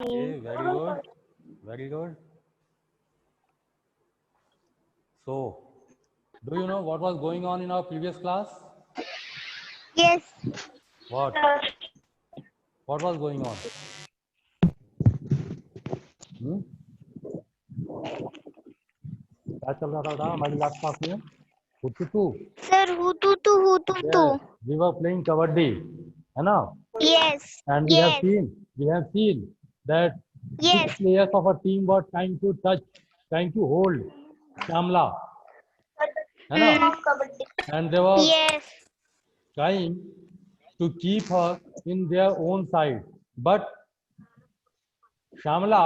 Okay, very good. Very good. So, do you know what was going on in our previous class? Yes. What? What was going on? Hmm? क्या चल रहा था हमारी last class में? हुतुतु. Sir, who tu. Yes, we were playing kabaddi, है ना? Yes. And Yes. we have seen that six Yes. players of a team were trying to hold Shamla, है ना? And they were Yes. trying to keep her in their own side. But Shamla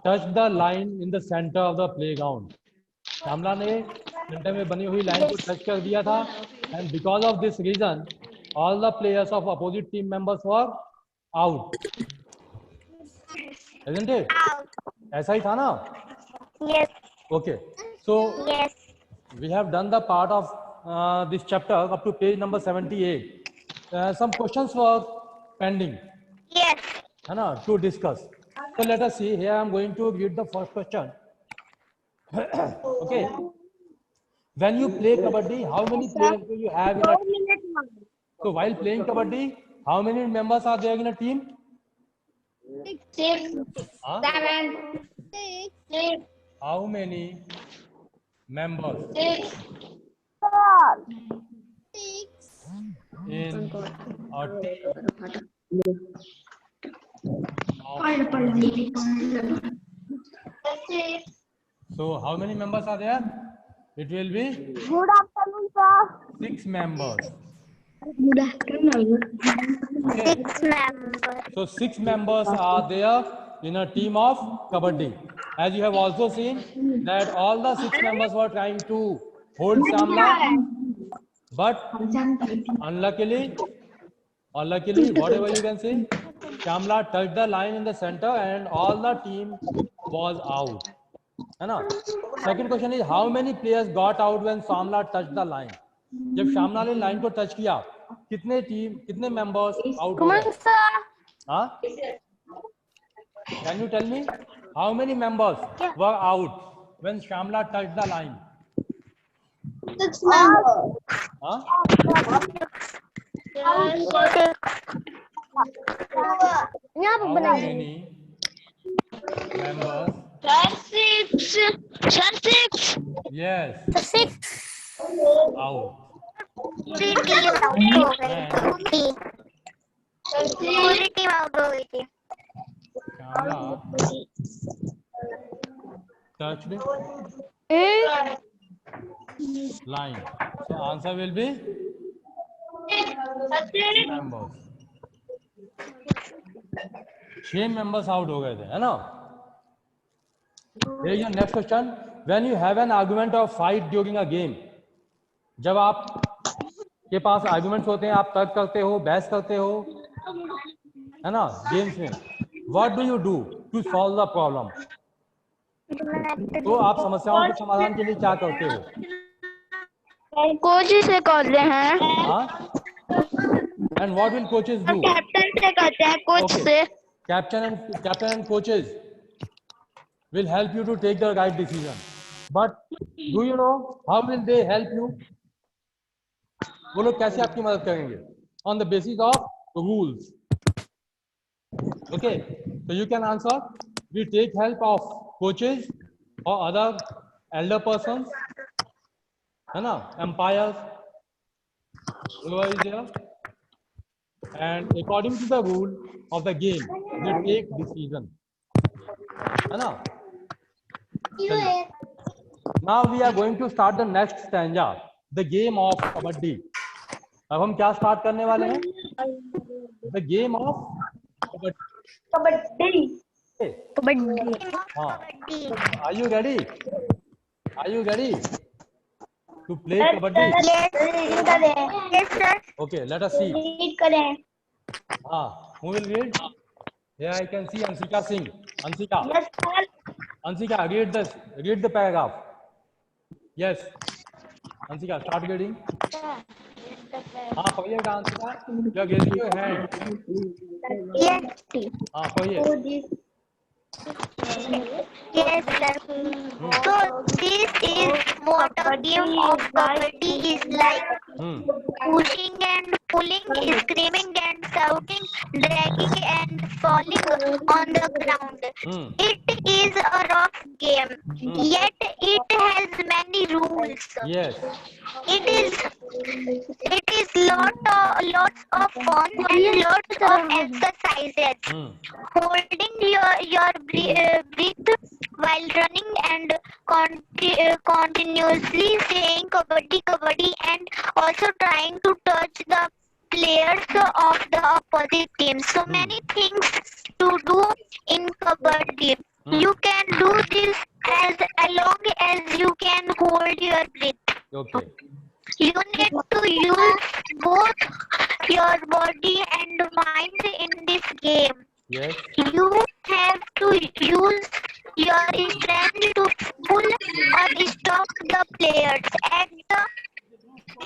touched the line in the center of the playground. Shamla ने centre में बनी हुई line को touch कर दिया था, and because of this reason, all the players of opposite team members were out. Isn't it? Out. ऐसा ही था ना? Yes. Okay. So Yes. we have done the part of this chapter up to page number 78. Some questions were pending, Yes. है ना, to discuss. So let us see. Here I am going to read the first question. Okay. When you play kabaddi, how many players do you have in a team? So while playing kabaddi, how many members are there in a team? 6, Huh? 7, 6, How many members 6, in a team of kabaddi? So how many members are there? It will be Good afternoon, sir. 6 members. Good afternoon. Okay. 6 members. So 6 members are there in a team of kabaddi. As you have also seen that all the 6 members were trying to hold Shamla, but unluckily, whatever you can say, Shamla touched the line in the center and all the team was out. है ना? Second question is how many players got out when Shamla touched the line? जब श्यामला ने line को touch किया, कितने members out हो गए? हाँ? Can you tell me how many members were out when Shamla touched the line? 6 members. Huh? How many members? Sir, 6. Yes, 6. out. पूरी team out हो गई थी. And पूरी टीम आउट हो गई थी. Shamla touched line. So answer will be 6 members. 6 members out हो गए थे, है ना? Here is your next question. When you have an argument or fight during a game, जब आप के पास आर्गुमेंट्स होते हैं, आप तर्क करते हो, बहस करते हो, है ना, गेम्स में, what do you do to solve the problem? तो आप समस्याओं के समाधान के लिए क्या करते हो? कोच से करते हैं. हाँ? And what will coaches do? Captain से करते हैं, कोच Okay. से. Captain and coaches will help you to take the right decision. But do you know how will they help you? वो लोग कैसे आपकी मदद करेंगे? On the basis of rules. Okay, so you can answer. We take help of coaches or other elder persons, है ना, umpires, whoever is there, and according to the rule of the game, they take decision, है ना? चलिए. Now we are going to start the next stanza, the game of kabaddi. अब हम क्या start करने वाले हैं? The game of kabaddi. हाँ. Are you ready? Are you ready to play kabaddi? Yes, sir. Okay, let us see. Read करें. Who will read? Here I can see Ansika Singh. Ansika. Yes, sir. Ansika, read the paragraph. Yes. Ansika, start reading. पढ़िएगा Ansika. You are raising your hand. Yes. पढ़िए. Yes, sir. So this is what a game of kabaddi is like. Pushing and pulling, screaming and shouting, dragging and falling on the ground. It is a rough game, yet it has many rules. Yes. It is lots of fun and lots of exercises. Holding your breath while running and continuously saying kabaddi kabaddi, and also trying to touch the players of the opposite team. So many things to do in kabaddi. You can do this as long as you can hold your breath. Okay. You need to use both your body and mind in this game. Yes. You have to use your strength to pull or stop the players.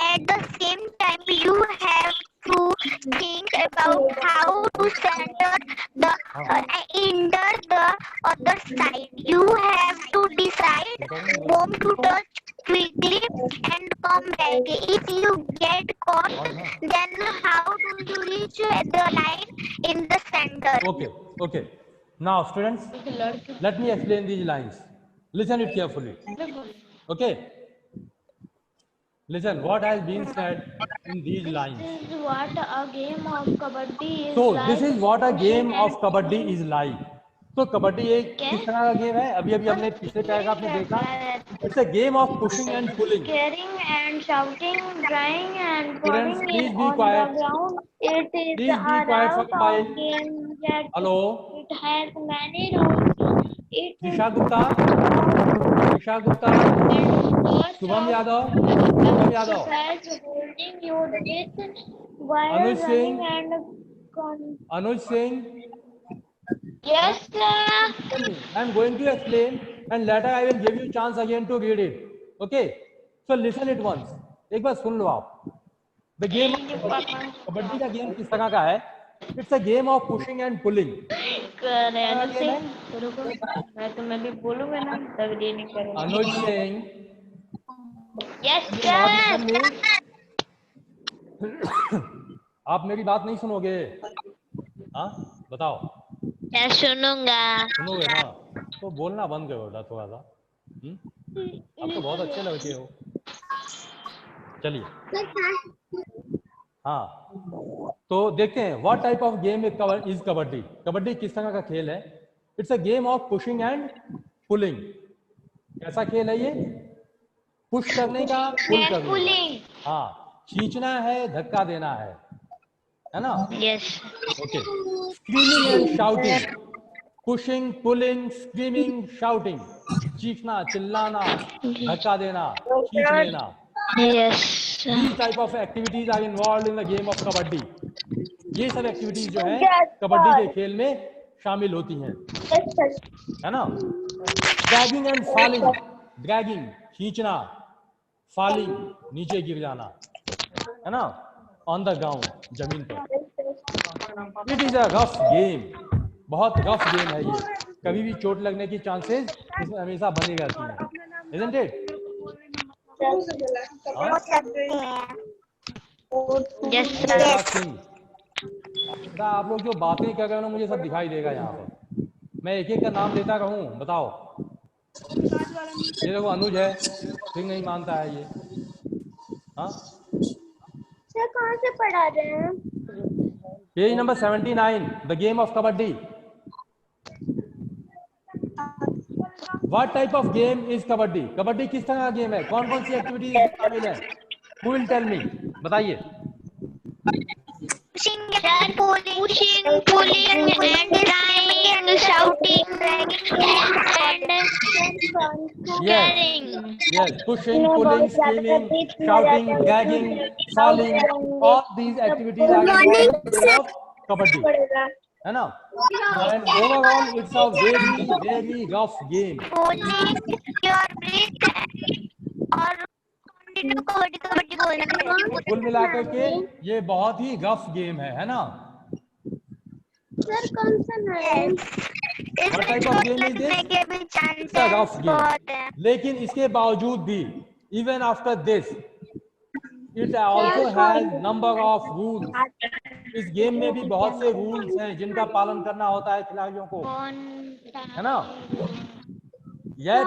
At the same time, you have to think about how to center the under the other side. You have to decide whom to touch quickly and come back. If you get caught, then how do you reach the line in the center? Okay. Okay. Now, students, let me explain these lines. Listen it carefully. Okay. Listen what has been said in these lines. This is what a game of kabaddi is So like. this is what a game of kabaddi is like. तो कबड्डी एक किस तरह का game है? अभी हमने पिछले paragraph में देखा. It's a game of pushing and pulling. Scaring and shouting, drying and Students, falling please be on quiet. the ground. It is Please a be quiet for route a while. of game that Hello. it has many rules. It is Isha Gupta, Shubham Yadav, exercise holding your breath while Anuj Singh. running and Anuj Singh. yes sir. I am going to explain and later I will give you chance again to read it. Okay. So listen it once. एक बार सुन लो आप. The game kabaddi का game किस तरह का है? It's a game of pushing and pulling. अनुज सिंह रुको, मैं तुम्हें भी बोलूंगा ना तब ये नहीं करेंगे. Anuj Singh. Yes sir. आप मेरी बात नहीं सुनोगे? हाँ बताओ. मैं सुनूंगा. सुनोगे ना? तो बोलना बंद करो बेटा थोड़ा सा. आप तो बहुत अच्छे लड़के हो. चलिए. हाँ तो देखते हैं what type of game is kabaddi. Kabaddi किस तरह का खेल है? It's a game of pushing and pulling. कैसा खेल है ये? पुश करने का, पुल करने का. हाँ, खींचना है, धक्का देना है ना? Yes. Okay. Screaming and shouting. Pushing, pulling, screaming, shouting. चीखना, चिल्लाना, धक्का देना, खींच लेना. Yes. These type of activities are involved in the game of kabaddi. ये सब एक्टिविटीज जो है कबड्डी के खेल में शामिल होती हैं, है ना? Dragging and falling. ड्रैगिंग खींचना, फॉलिंग नीचे गिर जाना, है ना? ऑन द ग्राउंड जमीन पर. It is a rough game. बहुत रफ गेम है ये. कभी भी चोट लगने की चांसेस इसमें हमेशा बनी रहती हैं. Isn't it? यस बेटा आप लोग जो बातें कर रहे हो ना मुझे सब दिखाई देगा यहाँ पर. मैं एक एक का नाम लेता रहूं. बताओ. ये देखो अनुज है, फिर नहीं मानता है ये. हाँ सर कहाँ से पढ़ा रहे हैं? Page number 79. The game of kabaddi. What type of game is kabaddi? Kabaddi किस तरह का गेम है? कौन कौन सी एक्टिविटीज शामिल है? Who will tell me? बताइए. Pushing, pulling, and crying, shouting, and Yes. Yes. Pushing, pulling, screaming, shouting, gagging, falling. All these activities are involved in the game of kabaddi. है ना? And overall, it's a very, very rough game. holding your breath और कबड्डी बोलना. कुल मिलाकर के ये बहुत ही rough game है ना? सर कौन सा नाम? What type of game is this? लगने के भी It's a chances rough game. बहुत हैं। लेकिन इसके बावजूद भी, even after this, it also has number of rules. इस गेम में भी बहुत से रूल्स हैं जिनका पालन करना होता है खिलाड़ियों को, है ना? Yet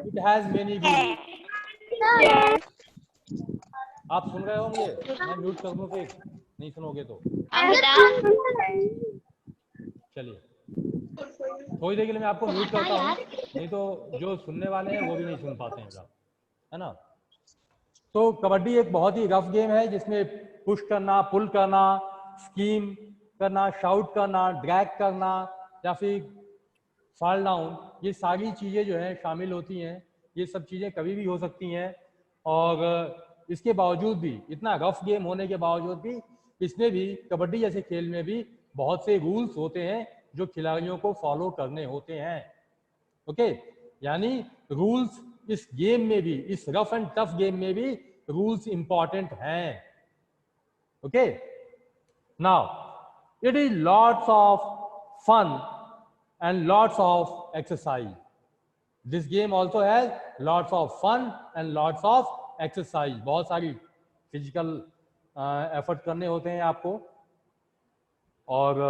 it has many rules. Yes. आप सुन रहे हो मुझे? मैं म्यूट कर दूं फिर नहीं सुनोगे तो? चलिए थोड़ी देर के लिए मैं आपको म्यूट करता हूँ, नहीं तो जो सुनने वाले हैं वो भी नहीं सुन पाते हैं, है ना? तो कबड्डी एक बहुत ही रफ गेम है जिसमें पुश करना, पुल करना, स्कीम करना, शाउट करना, ड्रैग करना या फिर फॉल डाउन, ये सारी चीज़ें जो हैं शामिल होती हैं। ये सब चीज़ें कभी भी हो सकती हैं और इसके बावजूद भी, इतना रफ गेम होने के बावजूद भी, इसमें भी, कबड्डी जैसे खेल में भी बहुत से रूल्स होते हैं जो खिलाड़ियों को फॉलो करने होते हैं। ओके, यानी रूल्स इस गेम में भी, इस रफ एंड टफ गेम में भी रूल्स इंपॉर्टेंट हैं। Okay, now it is lots of fun and lots of exercise. This game also has lots of fun and lots of exercise. बहुत सारी फिजिकल एफर्ट करने होते हैं आपको और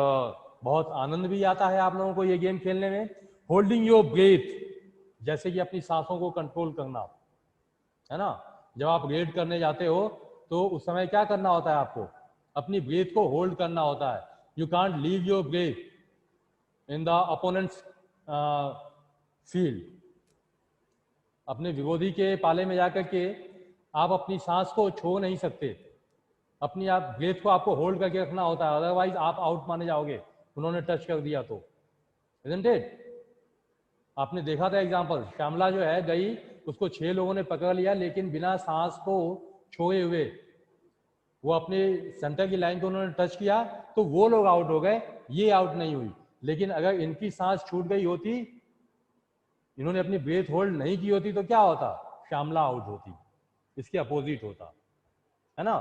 बहुत आनंद भी आता है आप लोगों को ये गेम खेलने में। होल्डिंग योर ब्रेथ, जैसे कि अपनी सांसों को कंट्रोल करना, है ना? जब आप रेड करने जाते हो तो उस समय क्या करना होता है आपको? अपनी ब्रेथ को होल्ड करना होता है। You can't leave your breath in the opponents field. अपने विरोधी के पाले में जाकर के आप अपनी सांस को छोड़ नहीं सकते, अपनी आप ब्रेथ को आपको होल्ड करके रखना होता है, अदरवाइज आप आउट माने जाओगे उन्होंने टच कर दिया तो। Isn't it? आपने देखा था एग्जांपल, श्यामला जो है गई, उसको 6 लोगों ने पकड़ लिया लेकिन बिना सांस को छोड़े हुए वो अपने सेंटर की लाइन को उन्होंने टच किया तो वो लोग आउट हो गए, ये आउट नहीं हुई। लेकिन अगर इनकी सांस छूट गई होती, इन्होंने अपनी ब्रेथ होल्ड नहीं की होती तो क्या होता? श्यामला आउट होती, इसके अपोजिट होता, है ना?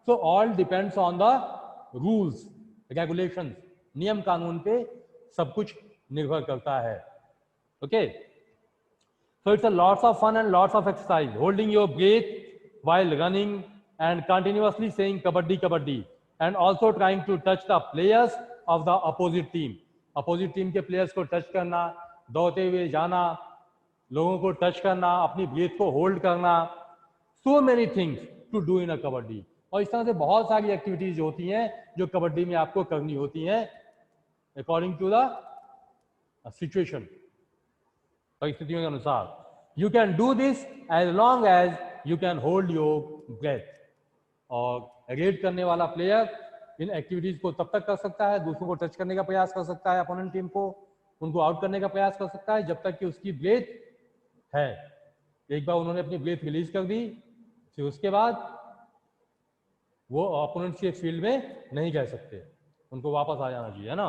So all depends on the rules, regulations, नियम कानून पे सब कुछ निर्भर करता है। Okay, so it's a lots of fun and lots of exercise, holding your breath while running and continuously saying kabaddi kabaddi and also trying to touch the players of the opposite team. Opposite team के players को touch करना, दौड़ते हुए जाना, लोगों को touch करना, अपनी ब्रेथ को होल्ड करना, so many things to do in a kabaddi. और इस तरह से बहुत सारी एक्टिविटीज होती हैं जो कबड्डी में आपको करनी होती हैं अकॉर्डिंग टू द सिचुएशन, परिस्थितियों के अनुसार। You can do this as long as you can hold your breath. और रेड करने वाला प्लेयर इन एक्टिविटीज को तब तक कर सकता है, दूसरों को टच करने का प्रयास कर सकता है, अपोनेंट टीम को, उनको आउट करने का प्रयास कर सकता है जब तक कि उसकी ब्रेथ है। एक बार उन्होंने अपनी ब्रेथ रिलीज कर दी, फिर उसके बाद वो अपोनेंट के फील्ड में नहीं कह सकते, उनको वापस आ जाना चाहिए, है ना?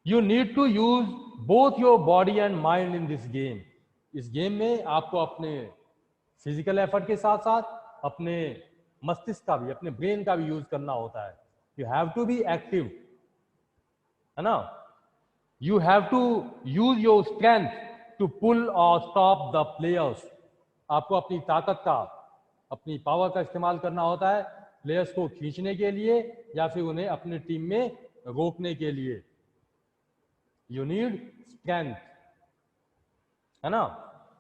You need to use both your body and mind in this game. इस गेम में आपको अपने फिजिकल एफर्ट के साथ साथ अपने मस्तिष्क का भी, अपने ब्रेन का भी यूज करना होता है। You have to be active, है ना? You have to use your strength to pull और स्टॉप द प्लेयर्स। आपको अपनी ताकत का, अपनी पावर का इस्तेमाल करना होता है प्लेयर्स को खींचने के लिए या फिर उन्हें अपनी टीम में रोकने के लिए। यू नीड स्ट्रेंथ, है ना?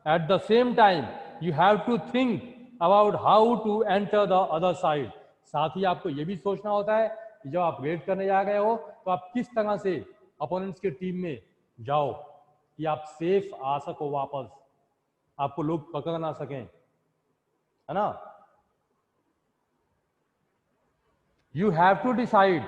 At the same time you have to think about how to enter the other side. साथ ही आपको यह भी सोचना होता है कि जब आप रेड करने जा रहे हो तो आप किस तरह से अपोनेंट्स के टीम में जाओ कि आप सेफ आ सको वापस, आपको लोग पकड़ ना सकें, है ना? You have to decide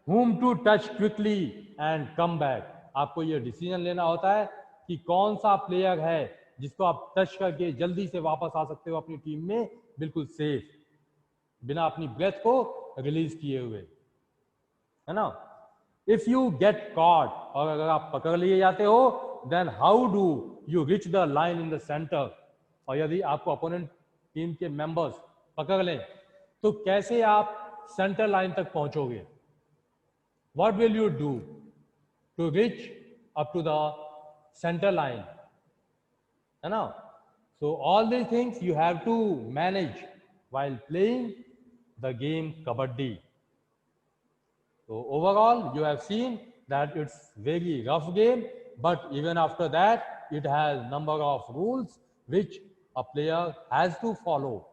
whom to touch quickly and come back। आपको यह डिसीजन लेना होता है कि कौन सा प्लेयर है जिसको आप टच करके जल्दी से वापस आ सकते हो अपनी टीम में बिल्कुल सेफ, बिना अपनी ब्रेथ को रिलीज किए हुए, है ना? इफ यू गेट कॉट, और अगर आप पकड़ लिए जाते हो, then how do you reach the line in the centre. और यदि आपको अपोनेंट टीम के मेंबर्स पकड़ लें तो कैसे आप सेंटर लाइन तक पहुंचोगे? What will you do to reach up to the center line, है ना? So all these things you have to manage while playing the game kabaddi. So overall you have seen that it's very rough game, but even after that it has number of rules which a player has to follow,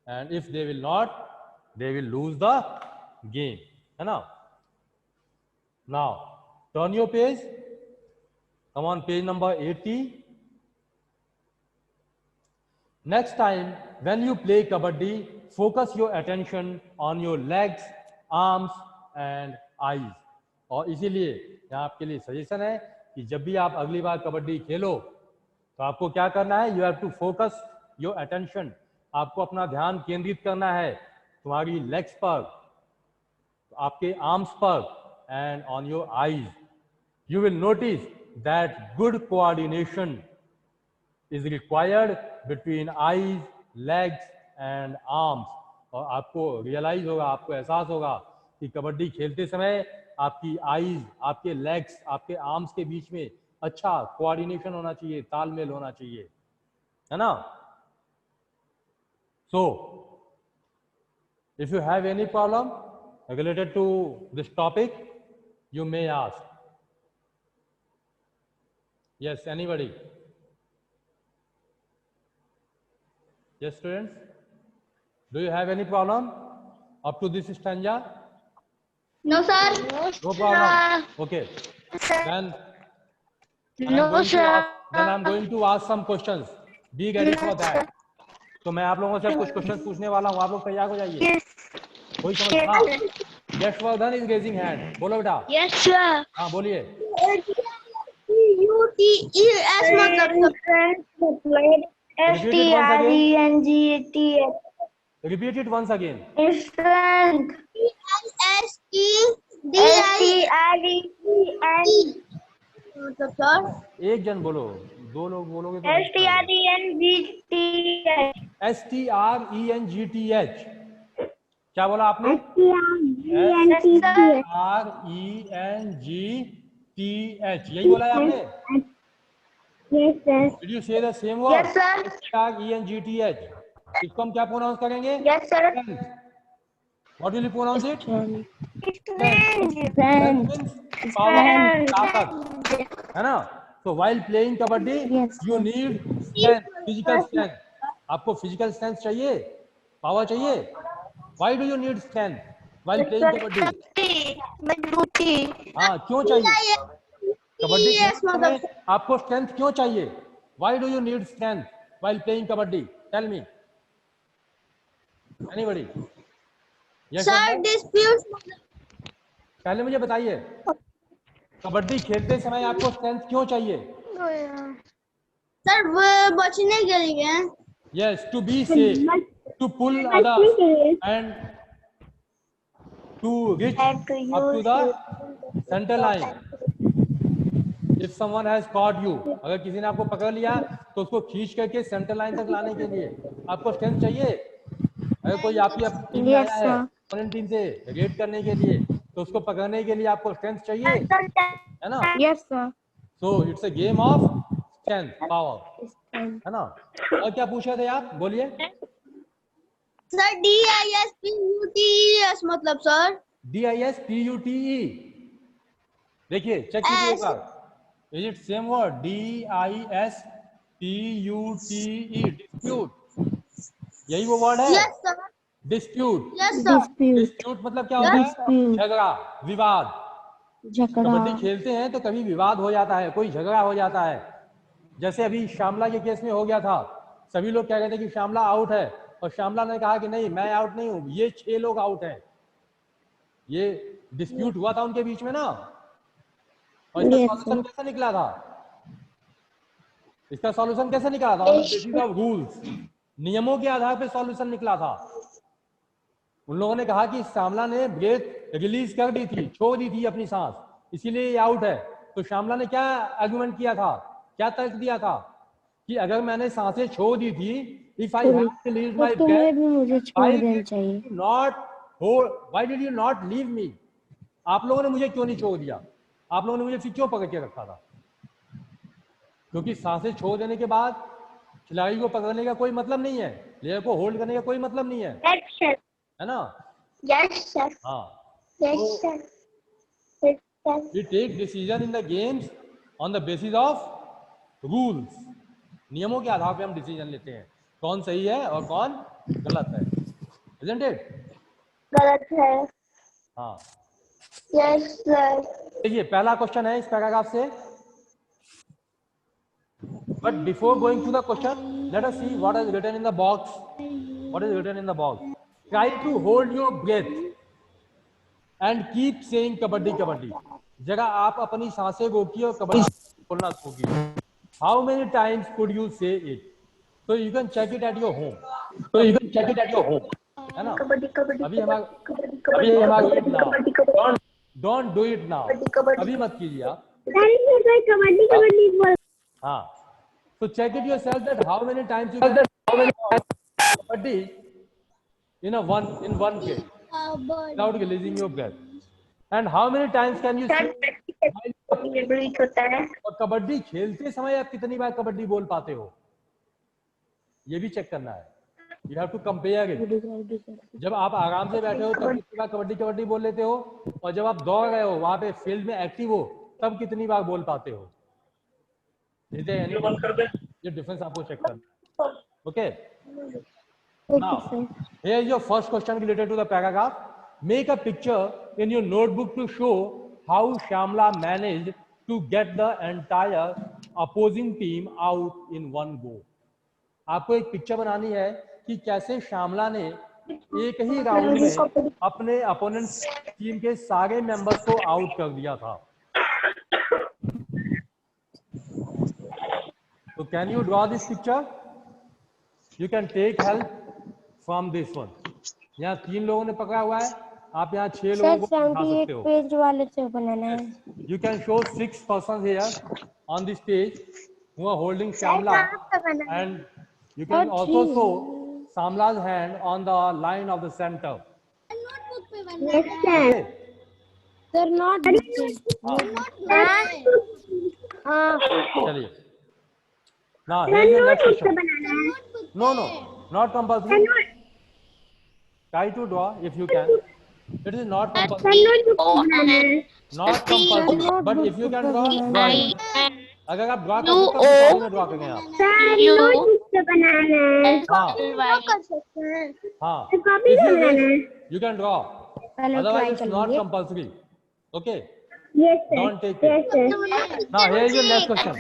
and if they will not, they will lose the game, है ना? Now turn your page, come on, page number 80. Next time when you play kabaddi, focus your attention on your legs, arms and eyes. और इसीलिए यहाँ आपके लिए suggestion है कि जब भी आप अगली बार कबड्डी खेलो तो आपको क्या करना है, you have to focus your attention, आपको अपना ध्यान केंद्रित करना है तुम्हारी लेग्स पर, आपके आर्म्स पर and on your eyes. You will notice that good coordination is required between eyes, legs and arms. और आपको रियलाइज होगा, आपको एहसास होगा कि कबड्डी खेलते समय आपकी आईज, आपके लेग्स, आपके आर्म्स के बीच में अच्छा कोऑर्डिनेशन होना चाहिए, तालमेल होना चाहिए, है ना? So if you have any problem related to this topic, you may ask. Yes, anybody? Yes, students, do you have any problem up to this stanza? No, sir. No problem. Okay. Then I'm going to ask some questions. Be ready for that. तो मैं आप लोगों से कुछ question पूछने वाला हूँ, आप लोग तैयार हो जाइए. कोई समझ? हाँ. Yashvardhan is raising hand. बोलो बेटा. Yes, sir. हाँ बोलिए. UTES मतलब STRENGTH. Repeat it once again. Strength. STRENGTH. मतलब सर. एक जन बोलो, दो लोग बोलोगे तो. STRENGTH. क्या बोला आपने? STRENGTH. यही बोला है आपने? Yes, sir. Did you say the same word? Yes, sir. STRENGTH. इसको हम क्या प्रोनाउंस करेंगे? Yes, sir. What will you pronounce it? Strength. Power, ताकत, है ना? So while playing kabaddi, you need strength, physical strength. आपको physical strength चाहिए, power चाहिए. Why do you need strength while playing kabaddi? मजबूती. हाँ, क्यों चाहिए? कबड्डी खेलते समय आपको स्ट्रेंथ क्यों चाहिए? Why do you need strength while playing kabaddi? Tell me. Anybody? Yes, Sir, disputes. पहले मुझे बताइए, कबड्डी खेलते समय आपको स्ट्रेंथ क्यों चाहिए? सर वो बचने के लिए. Yes, to be safe, to pull others and to reach up to the center line. If someone has caught you, अगर किसी ने आपको पकड़ लिया तो उसको खींच करके सेंटर लाइन तक लाने के लिए आपको स्ट्रेंथ चाहिए. अगर कोई आपकी टीम में आया है अपोनेंट टीम से रेड करने के लिए तो उसको पकड़ने के लिए आपको स्ट्रेंथ चाहिए, है ना? Yes, sir. So it's a game of strength, power, है ना? और क्या पूछ रहे थे आप? बोलिए. सर DISPUTES मतलब सर. DISPUTE. देखिए चेक कीजिए एक बार. Is it same word? DISPUTE. Dispute. यही वो वर्ड है? Yes, sir. Dispute. Yes, sir. Dispute मतलब क्या होता है? झगड़ा, विवाद. कबड्डी खेलते हैं तो कभी विवाद हो जाता है, कोई झगड़ा हो जाता है. जैसे अभी श्यामला के केस में हो गया था. सभी लोग कह रहे थे कि श्यामला आउट है और श्यामला ने कहा कि नहीं, मैं आउट नहीं हूं, ये 6 लोग आउट हैं. ये डिस्प्यूट हुआ था उनके बीच में ना. और इसका सॉल्यूशन कैसे निकला था? इसका सॉल्यूशन कैसे निकला था? On the basis of rules, नियमों के आधार पर सॉल्यूशन निकला था. उन लोगों ने कहा कि श्यामला ने ब्रेथ रिलीज कर दी थी, छोड़ दी थी अपनी सांस, इसीलिए ये आउट है. तो श्यामला ने क्या आर्गुमेंट किया था, क्या तर्क दिया था कि अगर मैंने सांसें छोड़ दी थी, if I have to leave my breath, मुझे छोड़ देना चाहिए. Not why did you not leave me? आप लोगों ने मुझे क्यों नहीं छोड़ दिया? आप लोगों ने मुझे फिर क्यों पकड़ के रखा था? क्योंकि सांसें छोड़ देने के बाद खिलाड़ी को पकड़ने का कोई मतलब नहीं है, प्लेयर को होल्ड करने का कोई मतलब नहीं है, Yes, sir. है ना? Yes, sir. हाँ, Yes, तो sir. Yes, sir. we take decision in the games on the basis of rules. नियमों के आधार पे हम डिसीजन लेते हैं, कौन सही है और कौन गलत है, isn't it? गलत है. हाँ, Yes, sir. देखिए पहला क्वेश्चन है इस पैराग्राफ से, but before going to the question, let us see what is written in the box. What is written in the box? Try to hold your breath and keep saying kabaddi kabaddi. जगह आप अपनी सांसें रोकिए और कबड्डी बोलना रोकिए. How many times could you say it? So you can check it at your home. है ना? कबड्डी कबड्डी अभी हमारा kabaddi kabaddi don't do it now. अभी मत कीजिए आप. कबड्डी कबड्डी बोल. हाँ. So check it yourself that how many times you can kabaddi in one play without releasing your breath. And how many times can you say breathe होता है. और कबड्डी खेलते समय आप कितनी बार कबड्डी बोल पाते हो, ये भी चेक करना है. You have to compare it. जब आप आराम से बैठे हो तब कितनी बार कबड्डी कबड्डी बोल लेते हो, और जब आप दौड़ रहे हो वहां पे फील्ड में एक्टिव हो तब कितनी बार बोल पाते हो. ये डिफरेंस आपको चेक करना है. Okay. Now, here is your first question related to the paragraph. Make a picture in your notebook to show how Shamla managed to get the entire opposing team out in one go. आपको एक picture बनानी है कि कैसे श्यामला ने एक ही round में अपने अपोनेंट टीम के सारे मेंबर्स को आउट कर दिया था. So can you draw this picture? You can take help from this one. यहाँ 3 लोगों ने पकड़ा हुआ है, आप यहाँ 6 लोगों को दिखा सकते हो. पेज वाले से बनाना है. You can show 6 persons here on this page who are holding Shamla, and you can also show Shamla's hand on the line of the center. Yes, sir. They're not. चलिए. Now here is your next question. No, not compulsory. Try to draw if you can. It is not compulsory. Not compulsory. But if you can draw, draw it. अगर आप draw कर सकते हो तो draw करें आप. हाँ. If you wish, you can draw. Otherwise, it's not compulsory. Okay. Yes, sir. Don't take it. Now here is your next question.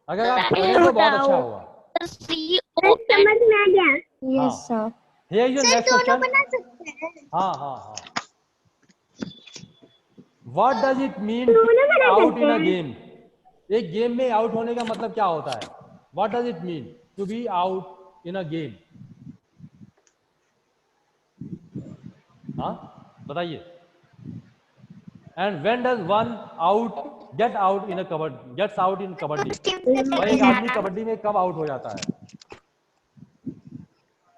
अगर आप करें तो बहुत अच्छा होगा. समझ में आ गया. Yes, sir. Here is your next question. हाँ. What does it mean to be out in a game? एक गेम में आउट होने का मतलब क्या होता है? What does it mean to be out in a game? हाँ, बताइए. And when does one gets out in kabaddi? और एक आदमी कबड्डी में कब आउट हो जाता है?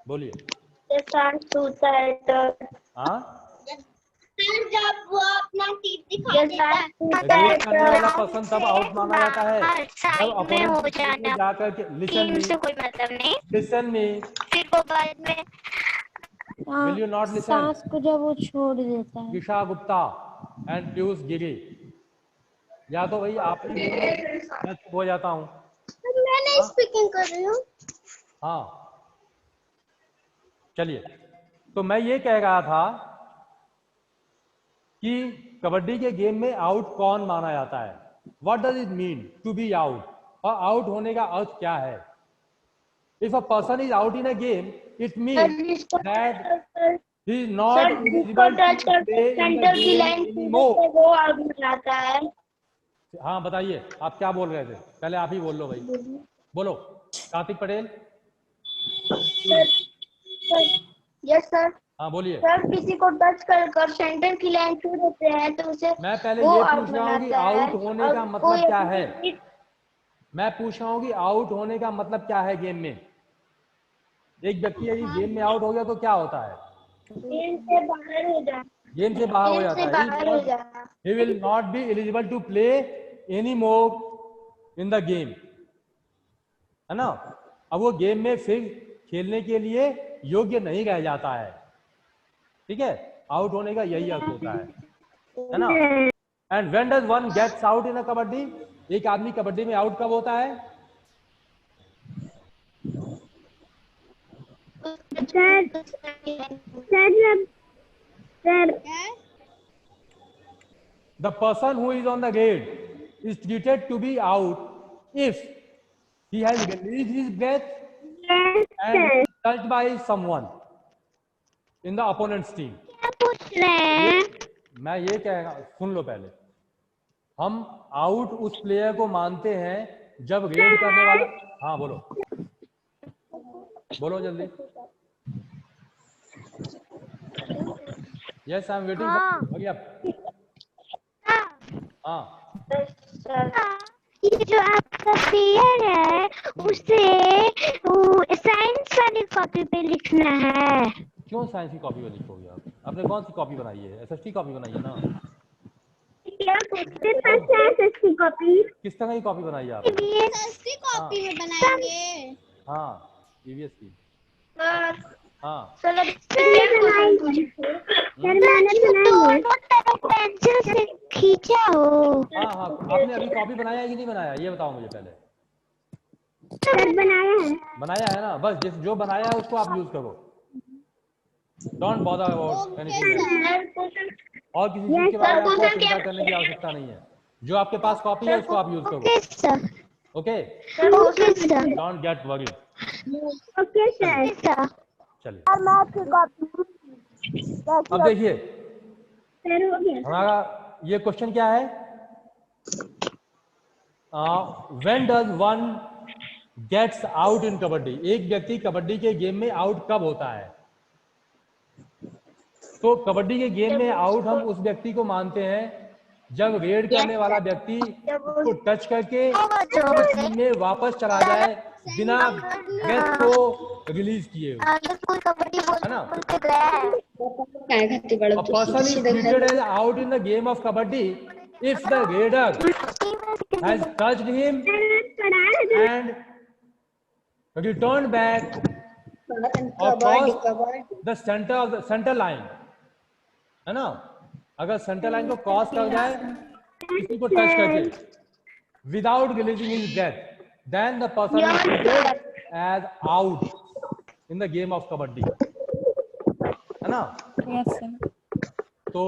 बोलिए. हाँ. जब वो अपना टीप दिखाता है. रेस करने वाला पर्सन तब आउट माना जाता है जब अपोनेंट में जाकर के लिसन मी. फिर वो बाद में Will you not listen? सांस को जब वो छोड़ देता है. ईशा गुप्ता एंड पीयूष गिरी. या तो भाई आप ही मैं चुप हो जाता हूँ. मैंने स्पीकिंग कर रही हूँ. हाँ. चलिए, तो मैं ये कह रहा था कि कबड्डी के गेम में आउट कौन माना जाता है. What does it mean to be out? और आउट होने का अर्थ क्या है? If a person is out in a game, it means that he is not eligible to play in the game anymore. वो आउट बनाता है. हाँ, बताइए आप क्या बोल रहे थे? पहले आप ही बोल लो भाई. बोलो. कार्तिक पटेल. Yes sir. हाँ, बोलिए. सर किसी को टच कर सेंटर की लाइन छू देते हैं तो उसे मैं पहले ये पूछ रहा हूँ कि आउट होने का मतलब क्या है. मैं पूछ रहा हूँ कि आउट होने का मतलब क्या है गेम में. एक व्यक्ति यदि गेम में आउट हो गया तो क्या होता है? गेम से बाहर हो जाता गेम से बाहर हो गेम जाता से है, बाहर हो जाना। he will not be eligible to play anymore in the game, है ना। अब वो गेम में फिर खेलने के लिए योग्य नहीं रह जाता है, ठीक है। आउट होने का यही अर्थ होता है ना। And when does one gets out in a kabaddi, एक आदमी कबड्डी में आउट कब होता है? The person who is on the grid is treated to be out if he has released his breath and is touched by someone in the opponent's team. क्या पूछ रहे हैं? मैं ये कह रहा, सुन लो पहले। हम आउट उस प्लेयर को मानते हैं जब रेड करने वाला, हाँ बोलो बोलो जल्दी। Yes I am waiting, hurry up. हाँ ये जो आपका प्लेयर है उसे साइंस वाली कॉपी पे लिखना है। क्यों साइंस की कॉपी में लिखोगे आप? आपने कौन सी कॉपी बनाई है? एसएसटी कॉपी बनाई है ना? कॉपी किस तरह की कॉपी बनाई है आपने? एसएसटी कॉपी में बनाएंगे। हाँ ईवीएस की। हाँ दोनों तरफ पेंसिल से खींचा हो। हाँ हाँ, आपने अभी कॉपी बनाया है कि नहीं बनाया, ये बताओ मुझे पहले। बनाया है ना, बस जो बनाया है उसको आप यूज करो। Don't bother about anything. और किसी चीज के बारे में आपको चिंता करने की आवश्यकता नहीं है। जो आपके पास कॉपी है उसको आप यूज करो। Okay, don't get worried. चलिए अब देखिए हमारा ये क्वेश्चन क्या है। When does one gets out in kabaddi, एक व्यक्ति कबड्डी के गेम में आउट कब होता है? तो कबड्डी के गेम में आउट हम उस व्यक्ति को मानते हैं जब रेड करने वाला व्यक्ति उसको टच करके टीम में वापस चला जाए बिना ब्रेथ को रिलीज किए हुए, है ना। A person is treated as out in the game of kabaddi if the raider has touched him and returned back or crossed the center line, है ना। अगर सेंटर लाइन को क्रॉस कर जाए किसी को टच करके without releasing his breath, then the person is treated as out in the game of kabaddi, है ना। Yes sir. तो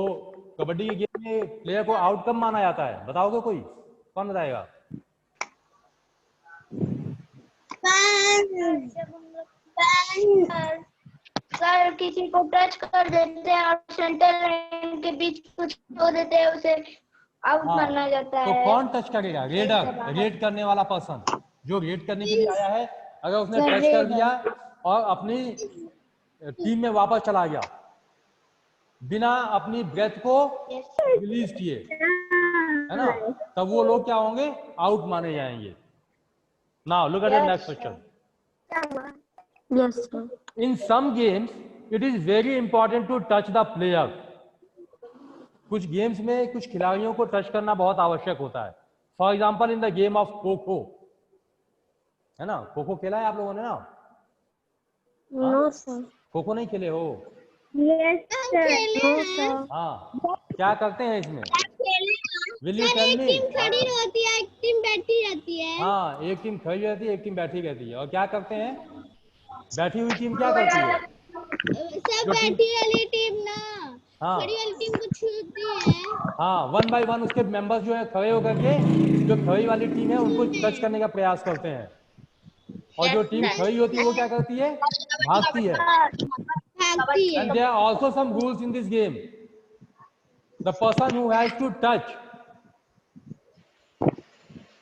कबड्डी के गेम में प्लेयर को आउट कब माना जाता है, बताओगे कोई? कौन बताएगा? सर किसी को टच कर देते हैं और सेंटर लाइन के बीच कुछ हो देते हैं उसे आउट माना जाता है। तो कौन टच करेगा? रेडर, रेड करने वाला पर्सन जो रेड करने के लिए आया है, अगर उसने टच कर दिया और अपनी टीम में वापस चला गया बिना अपनी ब्रेथ को रिलीज किए, है ना, तब वो लोग क्या होंगे? आउट माने जाएंगे। Now look at the next question. Yes sir. In some games, it is very important to touch the player. कुछ गेम्स में कुछ खिलाड़ियों को टच करना बहुत आवश्यक होता है। For example in the game of kho kho, है ना। खो खो खेला है आप लोगों ने ना? No sir. खो खो नहीं खेले हो? Yes sir. हाँ, क्या करते हैं इसमें? Will you tell me? एक टीम खड़ी रहती है, एक टीम बैठी रहती है। हाँ, एक टीम खड़ी रहती है, एक टीम बैठी रहती है। और क्या करते हैं? बैठी हुई टीम क्या करती है? सब बैठी वाली टीम ना हाँ खड़ी वाली टीम को छूती है। हाँ, 1 बाय 1 उसके मेंबर्स जो है खड़े होकर के जो खड़ी वाली टीम है उनको टच करने का प्रयास करते हैं। और जो टीम खड़ी होती है वो क्या करती है? भागती है। And there are also some rules in this game. The person who has to touch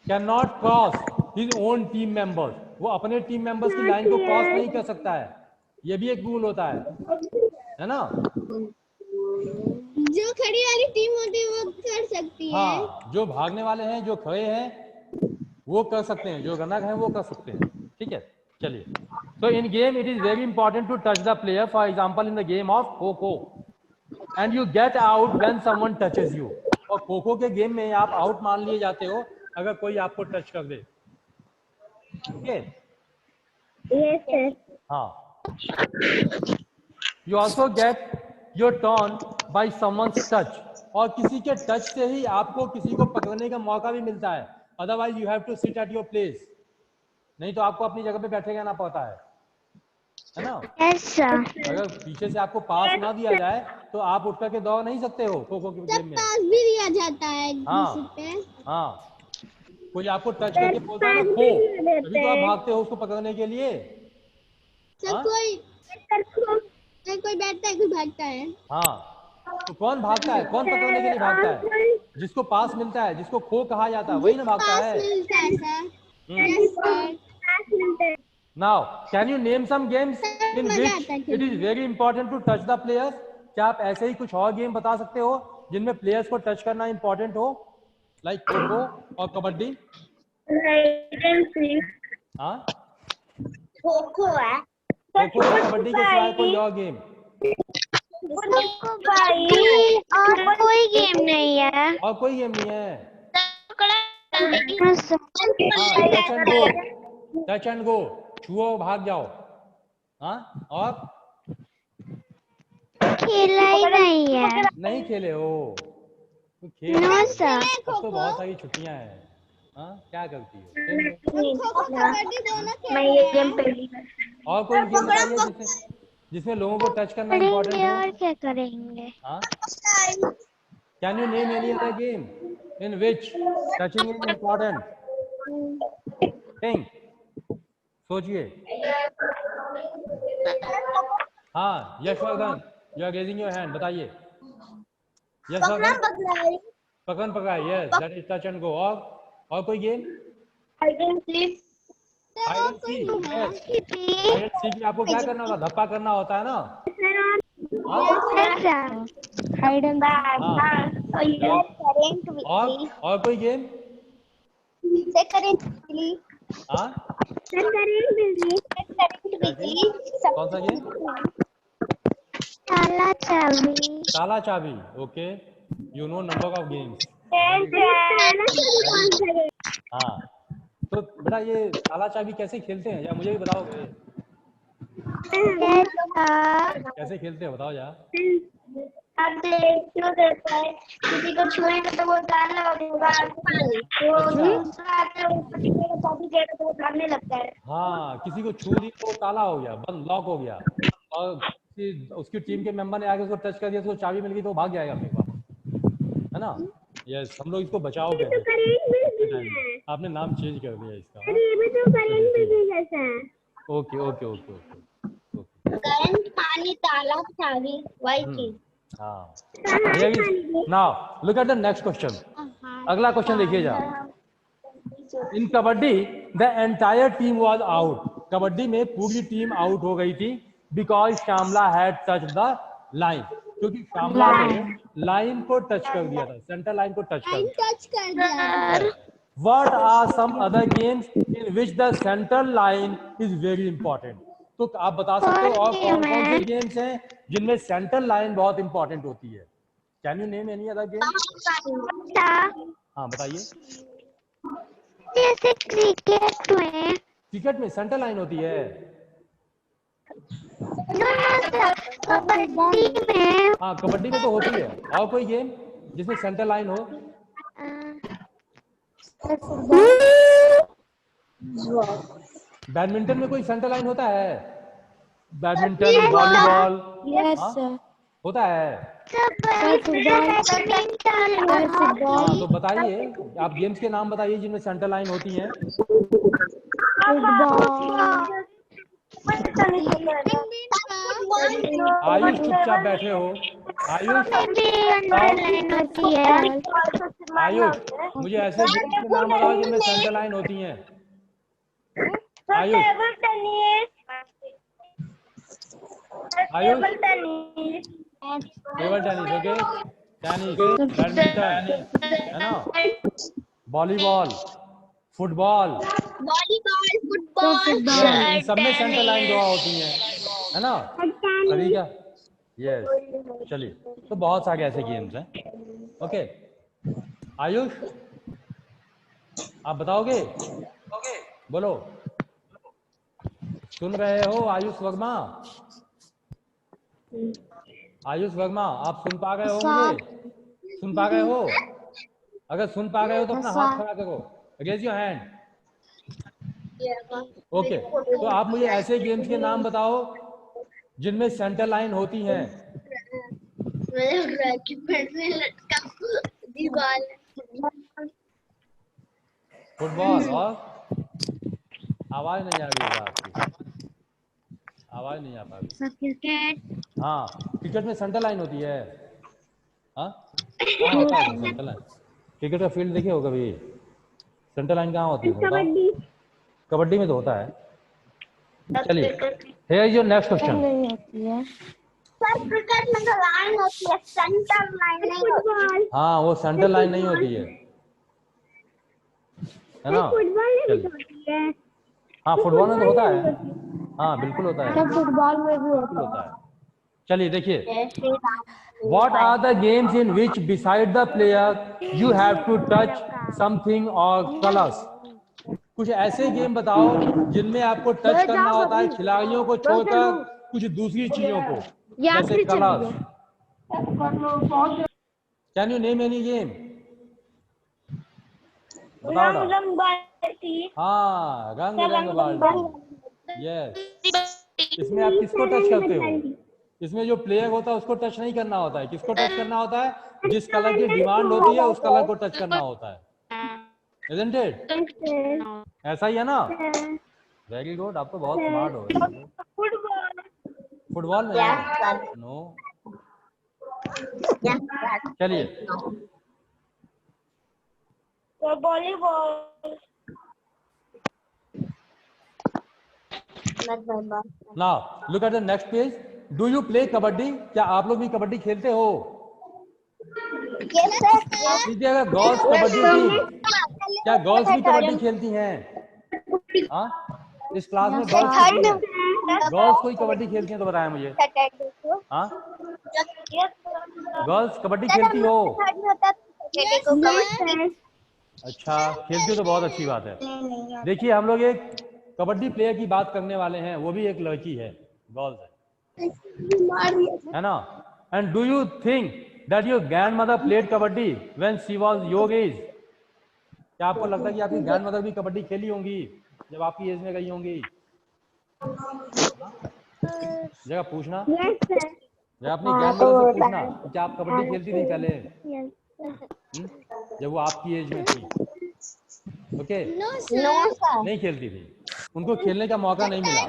cannot cross his own team members. वो अपने टीम मेंबर्स की लाइन को क्रॉस नहीं कर सकता है। ये भी एक रूल होता है ना। जो खड़ी वाली टीम होती है वो कर सकती है। हाँ, जो भागने वाले हैं, जो खड़े हैं, वो कर सकते हैं, जो रनर हैं वो कर सकते हैं। ठीक है, चलिए। So in game it is very important to touch the player. For example, in the game of kho kho, and you get out when someone touches you. और खो खो के गेम में आप आउट मान लिए जाते हो अगर कोई आपको टच कर दे. ओके. Yes, sir. हाँ. You also get your turn by someone's touch. और किसी के टच से ही आपको किसी को पकड़ने का मौका भी मिलता है. Otherwise you have to sit at your place. नहीं तो आपको अपनी जगह पे बैठे रहना पड़ता है ना? Yes, sir. अगर पीछे से आपको पास ना दिया जाए तो आप उठ करके दौड़ नहीं सकते हो खो खो के गेम में. पास भी दिया जाता है हाँ. पे. हाँ. कोई आपको टच करके बोलता है ना खो, तभी तो आप भागते हो उसको पकड़ने के लिए. हाँ? कोई बैठता है, कोई भागता है. हाँ. तो कौन भागता है, कौन पकड़ने के लिए भागता है? जिसको पास मिलता है, जिसको खो कहा जाता है, वही ना भागता है. मिलता है sir. Yes, sir. Now, can you name some games in which it is very important to touch the players? क्या आप ऐसे ही कुछ और गेम बता सकते हो जिनमें प्लेयर्स को टच करना इंपॉर्टेंट हो, लाइक खो खो और कबड्डी? हाँ. खो-खो है. खो खो और कबड्डी के सिवाय कोई और गेम? और कोई गेम नहीं है. और कोई गेम नहीं है. हाँ, sir. हाँ, touch and go. Touch and go, छुओ भाग जाओ. हाँ. और खेला ही नहीं है. नहीं खेले हो तो खेल. No sir. अब तो बहुत सारी छुट्टियां हैं. हाँ, क्या करती हो? खो-खो कबड्डी दोनों मैं ये गेम पहली बार. और कोई गेम बताइए जिसमें लोगों को टच करना इम्पोर्टेंट करेंगे हो. और क्या करेंगे. हाँ. Can you name any other game in which touching is important thing? सोचिए. हाँ, Yashvardhan, you are raising your hand, बताइए. यशवर्धन. पकड़न पकड़ाई. Yes, that is touch and go. और कोई गेम? Hide and seek. आपको क्या करना होगा? धप्पा करना होता है ना. हाइड एंड और कोई गेम? हाँ. कौन सा गेम? ताला चाबी. ताला चाबी. Okay, you know number of games. हाँ. तो बेटा ये ताला चाबी कैसे खेलते हैं या मुझे भी बताओगे? कैसे खेलते हैं बताओ यार. किसी को छुएंगे तो वो ताला होगा, तो वो भागने लगता है. हाँ, किसी को छू दी तो वो ताला हो गया, बंद, लॉक हो गया. और उसकी टीम के मेंबर ने आके उसको टच कर दिया तो उसको चाबी मिल गई तो वो भाग जाएगा अपने पास, है ना. यस, हम लोग इसको बचाओ कहते. आपने नाम चेंज कर दिया इसका. Okay okay okay okay. Current, पानी, ताला, चाबी, वही चीज. हाँ. Now look at the next question. अगला क्वेश्चन देखिए जा. In kabaddi the entire team was out. Kabaddi में पूरी टीम आउट हो गई थी because Shyamala had touch the line. क्योंकि श्यामला ने लाइन को टच कर दिया था, सेंटर लाइन को टच कर दिया. What are some other games in which the central line is very important? तो आप बता सकते हो और कौन कौन से गेम्स हैं जिनमें सेंट्रल लाइन बहुत इंपॉर्टेंट होती है? Can you name any other game? हाँ बताइए. जैसे क्रिकेट में. क्रिकेट में सेंट्रल लाइन होती है. कबड्डी में. हाँ, कबड्डी में तो होती है. और कोई गेम जिसमें सेंट्रल लाइन हो? बैडमिंटन में कोई सेंटर लाइन होता है? Badminton, volleyball. Yes sir. होता है. हाँ, तो बताइए, आप गेम्स के नाम बताइए जिनमें सेंटर लाइन होती है. आयुष चुपचाप बैठे हो. आयुष, आयुष मुझे ऐसे गेम्स के नाम बताओ जिनमें सेंटर लाइन होती हैं. Ayush, Ayush. Table tennis. Okay. Tennis, badminton, है ना, वॉलीबॉल, फुटबॉल, इन सब में सेंटर लाइन ड्रॉ होती है ना. सभी का. यस चलिए, तो बहुत सारे ऐसे गेम्स हैं। ओके आयुष आप बताओगे? बोलो, सुन रहे हो आयुष वर्मा? आयुष वर्मा आप सुन पा रहे हो मुझे? सुन पा रहे हो? अगर सुन पा रहे हो तो अपना हाथ खड़ा करो, रेज योर हैंड। ओके तो आप मुझे ऐसे गेम्स के नाम बताओ जिनमें सेंटर लाइन होती है। फुटबॉल और आवाज नहीं आ रही है आपकी, आवाज नहीं आ पा रही। क्रिकेट। हाँ क्रिकेट में सेंटर लाइन होती है। हाँ कहाँ होता है सेंटर लाइन? क्रिकेट का फील्ड देखे हो कभी? सेंटर लाइन कहाँ होती है? कबड्डी। कबड्डी में तो होता है। चलिए here is your next question. नहीं होती है सर क्रिकेट में तो लाइन होती है, सेंटर लाइन नहीं होती। हाँ वो सेंटर लाइन नहीं होती है ना? फुटबॉल में भी चलिए। होती है। हाँ फुटबॉल में तो होता है, हाँ बिल्कुल होता है, फुटबॉल में भी होता है। चलिए देखिए, what are the games in which beside the player you have to touch something or colors? कुछ ऐसे गेम बताओ जिनमें आपको टच करना होता है खिलाड़ियों को छोड़कर कुछ दूसरी चीजों को, जैसे colours. Can you name any game? बताओ ना। हाँ रंग रंग बाल्टी, यस। इसमें आप किसको टच करते हो? इसमें जो प्लेयर होता है उसको टच नहीं करना होता है। किसको टच करना होता है? जिस कलर की डिमांड होती है उस कलर को टच करना होता है। Isn't it? ऐसा ही है ना? वेरी गुड, आप तो बहुत स्मार्ट हो। फुटबॉल में नो। चलिए volleyball. Now look at the next page. Do you play kabaddi? क्या आप लोग भी कबड्डी खेलते हो? दीजिए अगर गर्ल्स कबड्डी टीम, क्या गर्ल्स भी कबड्डी खेलती हैं? हाँ इस क्लास में गर्ल्स कोई कबड्डी खेलती हैं तो बताया मुझे। हाँ गर्ल्स कबड्डी खेलती हो? अच्छा खेलती हो तो बहुत अच्छी बात है। देखिए हम लोग एक कबड्डी प्लेयर की बात करने वाले हैं, वो भी एक लड़की है, गर्ल्स है ना? And do you think that your grandmother played kabaddi when she was your age? क्या आपको लगता है कि आपकी ग्रैंडमदर भी कबड्डी खेली होंगी जब आपकी एज में गई होंगी? जरा पूछना, जरा अपनी ग्रैंडमदर से पूछना कि क्या आप कबड्डी खेलती थी पहले जब वो आपकी एज में थी? ओके नहीं खेलती थी, उनको खेलने का मौका नहीं मिला,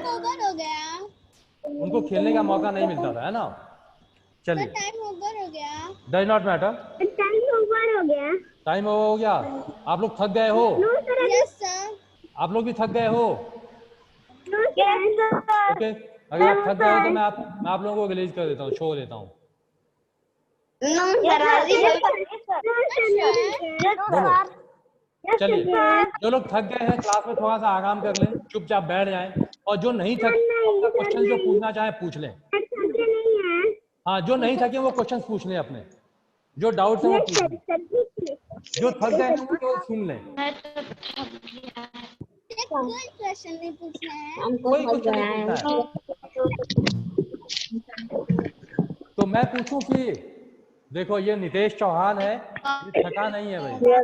उनको खेलने का मौका नहीं मिलता था, है ना? चलिए does not matter, time over हो गया। आप लोग थक गए हो? आप लोग भी थक गए हो? ओके अगर आप थक गए हो तो मैं आप लोगों को रिलीज कर देता हूँ, छोड़ देता हूँ। चलिए जो लोग थक गए हैं क्लास में थोड़ा सा आराम कर लें, चुपचाप बैठ जाएं, और जो नहीं थके अपना क्वेश्चन जो पूछना चाहे पूछ लें। हाँ जो नहीं थके वो क्वेश्चन पूछ लें, अपने जो डाउट्स है वो पूछ लें, जो थक गए हैं वो सुन लें। कोई क्वेश्चन नहीं पूछना है, कोई क्वेश्चन नहीं पूछना है। तो मैं पूछूं फिर? देखो ये नितेश चौहान है, ये थका नहीं है भाई।